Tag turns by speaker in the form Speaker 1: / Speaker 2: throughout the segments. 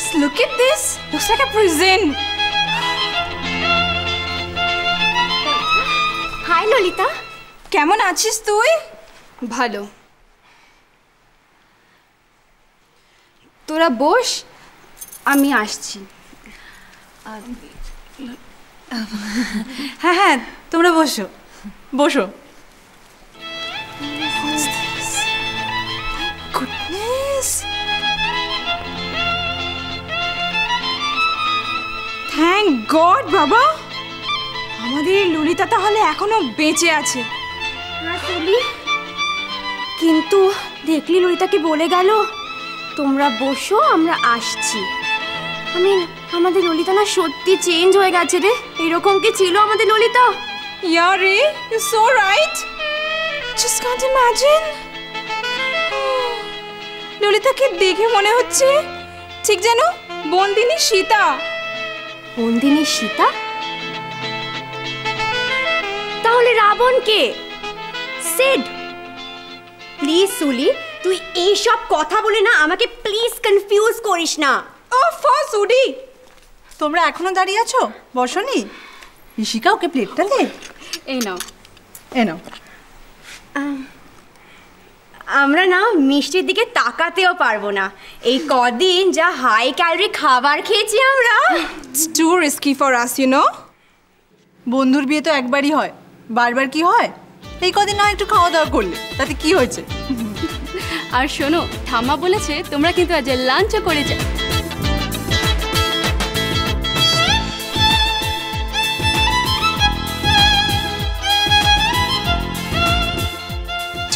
Speaker 1: Just look at this. Looks like a prison.
Speaker 2: Hi Lolita.
Speaker 1: কেমন আছিস তুই? ভালো। তোরা বস, আমি আসছি।
Speaker 3: হ্যাঁ হ্যাঁ, তোমরা বসো বসো।
Speaker 1: Goodness. Thank God, বাবা। আমাদের ললিতা তাহলে এখনো বেঁচে আছে।
Speaker 2: হ্যাঁ তুলি, কিন্তু দেখলি ললিতাকে বলে গেল তোমরা বসো, আমরা আসছি। আমাদের ললিতা না সত্যি চেঞ্জ হয়ে গেছে রে। এরকম কি ছিল আমাদের Lalita?
Speaker 1: Yeah, Ray, you're so right. Just can't imagine. ললিতাকে দেখে মনে হচ্ছে ঠিক যেন বন্দিনী সীতা।
Speaker 2: বন্দিনী সীতা? তাহলে রাবণ কে? সেড? প্লিজ সুলি, তুই এই সব কথা বলে না আমাকে প্লিজ কনফিউজ করিস না।
Speaker 1: সুডি,
Speaker 3: তোমরা এখনো দাঁড়িয়ে আছো? বসনি? ঋষিকা, ওকে প্লেটটা দে।
Speaker 1: এই নাও।
Speaker 2: আমরা না মিষ্টির দিকে তাকাতেও পারবো না। এই কদিন যা হাই ক্যালোরি খাবার খেয়েছি আমরা।
Speaker 1: It's too risky for us, you know.
Speaker 3: বন্ধুর বিয়ে তো একবারই হয়, বারবার কি হয়? এই কদিন না একটু খাওয়া দাওয়া করলে তাতে কি হয়েছে?
Speaker 4: আর শোনো, ঠাম্মা বলেছে তোমরা কিন্তু আজ লাঞ্চও করে যাও।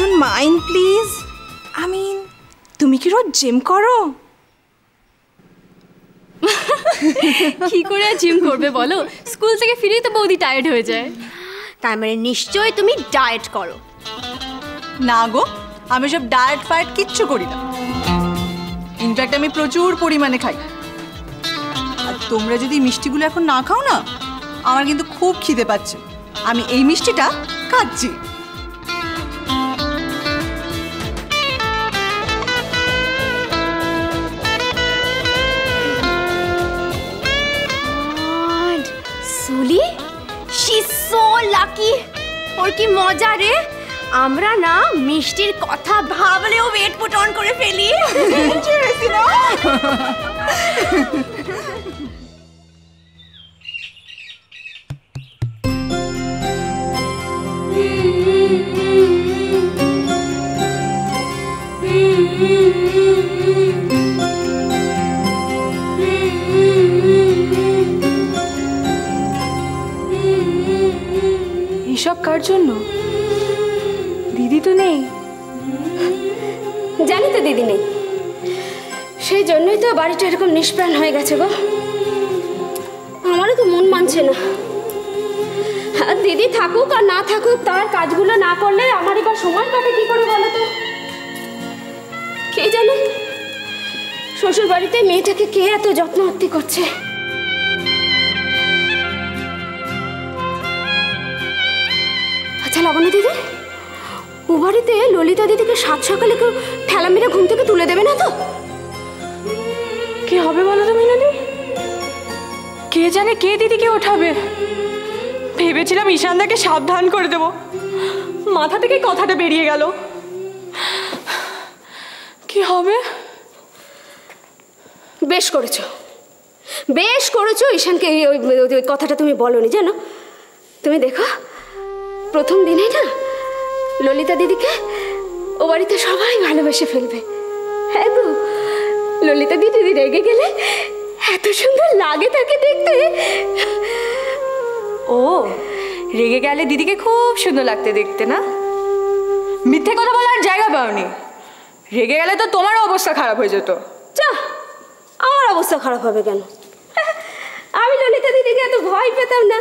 Speaker 1: Don't mind, please. I mean, তুমি কি রোজ জিম করো?
Speaker 4: কি করে জিম করবে বলো? স্কুল থেকে ফিরেই তো বৌদি টায়ার্ড হয়ে যায়।
Speaker 2: তার মানে নিশ্চয়ই তুমি ডায়েট করো।
Speaker 3: না গো, আমি সব ডায়েট ফায়েট কিচ্ছু করি না। ইনফ্যাক্ট আমি প্রচুর পরিমাণে খাই। আর তোমরা যদি মিষ্টিগুলো এখন না খাও না, আমার কিন্তু খুব খিদে পাচ্ছে। আমি এই মিষ্টিটা খাচ্ছি।
Speaker 2: সুলি, শি ইজ সো লাকি। ওর কি মজা রে। আমরা না মিষ্টির কথা ভাবলেও ওয়েট পুট অন করে ফেলি।
Speaker 1: এসব কার জন্য? দিদি তো নেই।
Speaker 2: জানি তো দিদি নেই, সেই জন্যই তো বাড়িটা এরকম নিষ্প্রাণ হয়ে গেছে গো। আমারও তো মন মানছে না। আর দিদি থাকুক আর না থাকুক, তার কাজগুলো না করলে আমার এবার সময় কাটে কি করে বলো তো? কে জানে শ্বশুর বাড়িতে মেয়েটাকে কে এত যত্ন আত্তি করছে। আচ্ছা লাবণ্য দিদি, ও বাড়িতে ললিতা দিদিকে সাত সকালে কেউ ঠেলা মেরে ঘুম থেকে তুলে দেবে না তো?
Speaker 1: কে হবে বলো তো মিনালি? কে জানে কে দিদিকে ওঠাবে। ভেবেছিলাম ঈশানদাকে সাবধান করে দেব, মাথা থেকে কথাটা বেরিয়ে গেল। কি হবে?
Speaker 2: বেশ করেছো, বেশ করেছো। ঈশানকে ওই কথাটা তুমি বলোনি জানো। তুমি দেখো প্রথম দিনেই না ললিতা দিদিকে ও বাড়িতে সবাই ভালোবেসে ফেলবে। হ্যাঁ গো, ললিতা দিদি রেগে গেলে এত সুন্দর লাগে তাকে দেখতে।
Speaker 1: ও, রেগে গেলে দিদিকে খুব সুন্দর লাগতে দেখতে না? মিথ্যে কথা বলার জায়গা পাওনি। রেগে গেলে তো তোমারও অবস্থা খারাপ হয়ে যেত।
Speaker 2: যা, আমার অবস্থা খারাপ হবে কেন? আমি ললিতা দিদিকে এত ভয় পেতাম না।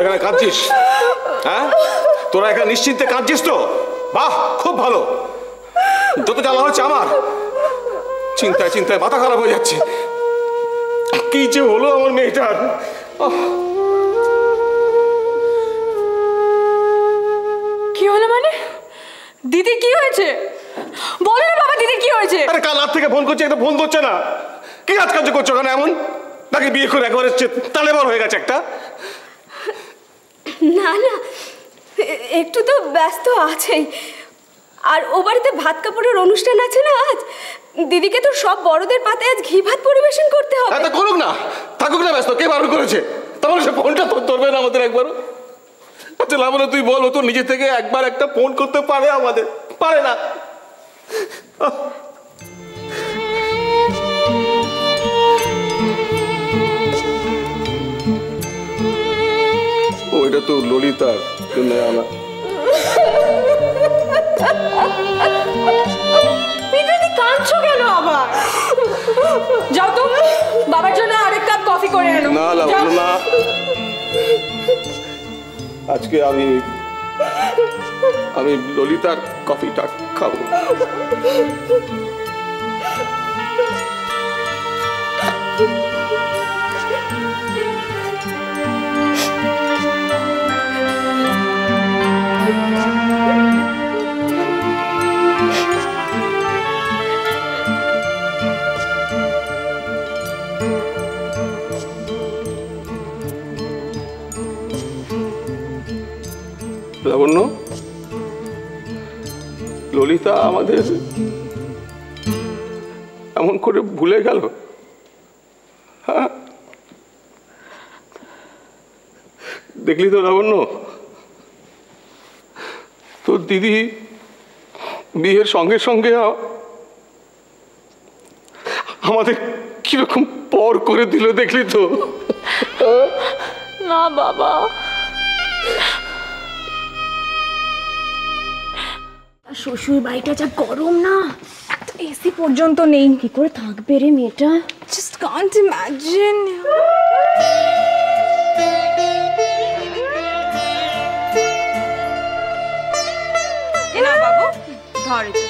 Speaker 5: এখানে কাঁদছিস? হ্যাঁ, তোরা এখানে নিশ্চিন্তে কাঁদছিস তো? বাহ, খুব ভালো। যত জ্বালা হচ্ছে আমার, চিন্তায় চিন্তায় মাথা খারাপ হয়ে যাচ্ছে। কি যে হলো আমার মেয়েটার।
Speaker 1: কি হলো মানে? দিদি কি হয়েছে? বলো না বাবা, দিদি কি হয়েছে?
Speaker 5: আরে কাল রাত থেকে ফোন করছে, একটা ফোন ধরছে না। কি কাজ করছো কেন এমন? নাকি বিয়ে করে একবারে তালেবান হয়ে গেছে একটা?
Speaker 2: না না, একটু তো ব্যস্ত আছেই। আর ও বাড়িতে ভাত কাপড়ের অনুষ্ঠান আছে না আজ। দিদিকে তো সব বড়দের পাতে আজ ঘি ভাত পরিবেশন করতে হবে।
Speaker 5: তা করুক না, থাকুক না ব্যস্ত। কে বারণ করেছে? তাহলে সে ফোনটা ধরবে না আমাদের একবারও? আচ্ছা লাবণ্য, তুই বল, ও তো নিজে থেকে একবার একটা ফোন করতে পারে আমাদের? পারে না। ওইটা তো ললিতার জন্য আনা।
Speaker 1: কাঁদছো কেন আবার? যাও তো বাবার জন্য আরেক কাপ কফি করে আনো।
Speaker 5: না লাবণ্য না, আজকে আমি ললিতার কফিটা খাবো। লাবণ্য, ললিতা আমাদের এমন করে ভুলে গেল? হ্যাঁ, দেখলি তো লাবণ্য, তোর দিদি বিয়ের সঙ্গে সঙ্গে আমাদের কিরকম পর করে দিল, দেখলি তো?
Speaker 1: না বাবা,
Speaker 2: শ্বশুর বাড়িটা যা গরম না, এসি পর্যন্ত নেই। কি করে থাকবে রে মেয়েটা?
Speaker 1: Just Kant imagine. এনা বাবু, ধর এটা।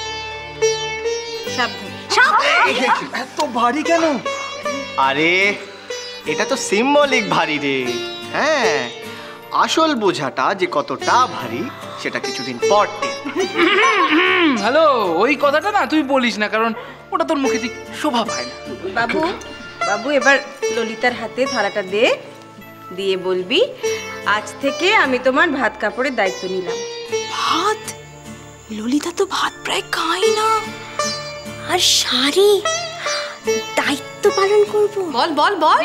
Speaker 6: এত ভারী কেন? আরে এটা তো সিম্বলিক ভারী রে। হ্যাঁ, আসল বোঝাটা যে কতটা ভারী সেটা কিছুদিন পর টের।
Speaker 7: হ্যালো, ওই কথাটা না তুই বলিস না, কারণ ওটা তোর মুখে ঠিক শোভা পায় না।
Speaker 8: বাবু বাবু এবার ললিতার হাতে থালাটা দে, দিয়ে বলবি আজ থেকে আমি তোমার ভাত কাপড়ের দায়িত্ব নিলাম।
Speaker 2: ভাত? ললিতা তো ভাত প্রায় খাই না। আর শাড়ি দায়িত্ব পালন করব।
Speaker 1: বল বল বল।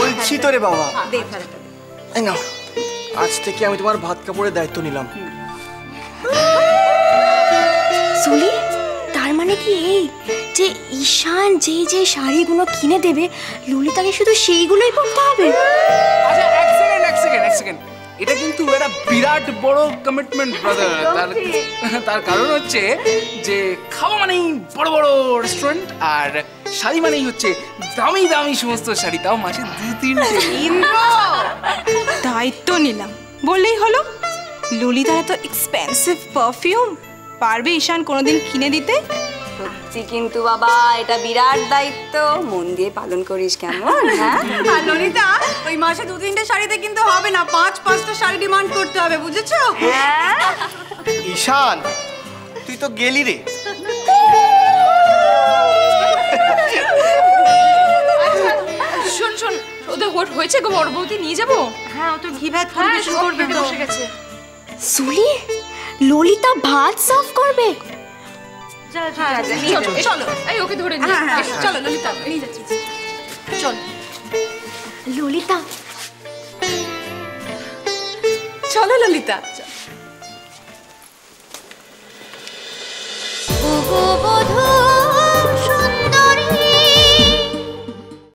Speaker 6: বলছি তো রে বাবা।
Speaker 8: দে থালাটা দে।
Speaker 6: এই নাও, আজ থেকে আমি তোমার ভাত কাপড়ের দায়িত্ব নিলাম।
Speaker 2: সুলি, তার মানে কি এই যে ঈশান যে যে শাড়িগুলো কিনে দেবে ললিতাকে শুধু সেইগুলোই পরতে হবে?
Speaker 7: আচ্ছা, এক সেকেন্ড, এটা কিন্তু একটা বিরাট বড় কমিটমেন্ট ব্রাদার। তার কারণ হচ্ছে যে খাওয়া মানেই বড় বড় রেস্টুরেন্ট, আর শাড়ি মানেই হচ্ছে দামি দামি সমস্ত শাড়ি, তাও মাসে 2-3টে।
Speaker 1: দায়িত্ব নিলাম বললেই হলো? ললিতার এত এক্সপেন্সিভ পারফিউম পারবে ঈশান কোনোদিন কিনে দিতে?
Speaker 8: সত্যি কিন্তু বাবা, এটা বিরাট দায়িত্ব, মন দিয়ে পালন করিস কেমন? হ্যাঁ,
Speaker 1: আর ললিতা, ওই মাসে 2-3টে শাড়িতে কিন্তু হবে না, 5-5টা শাড়ি ডিমান্ড করতে হবে, বুঝেছো?
Speaker 6: ঈশান, তুই তো গেলি রে।
Speaker 1: শোন শোন, ওদের হয়েছে গো, বড় বৌদি নিয়ে যাবো। হ্যাঁ, ও তো ঘি ভাত পরিবেশন করবে, বসে গেছে।
Speaker 2: সুলি, ললিতা ভাত সার্ভ করবে?
Speaker 1: চলো, এই ওকে ধরে নিয়ে চলো ললিতা, নিয়ে যাচ্ছি। চল
Speaker 2: ললিতা,
Speaker 1: চলো ললিতা।
Speaker 2: ওগো বধূ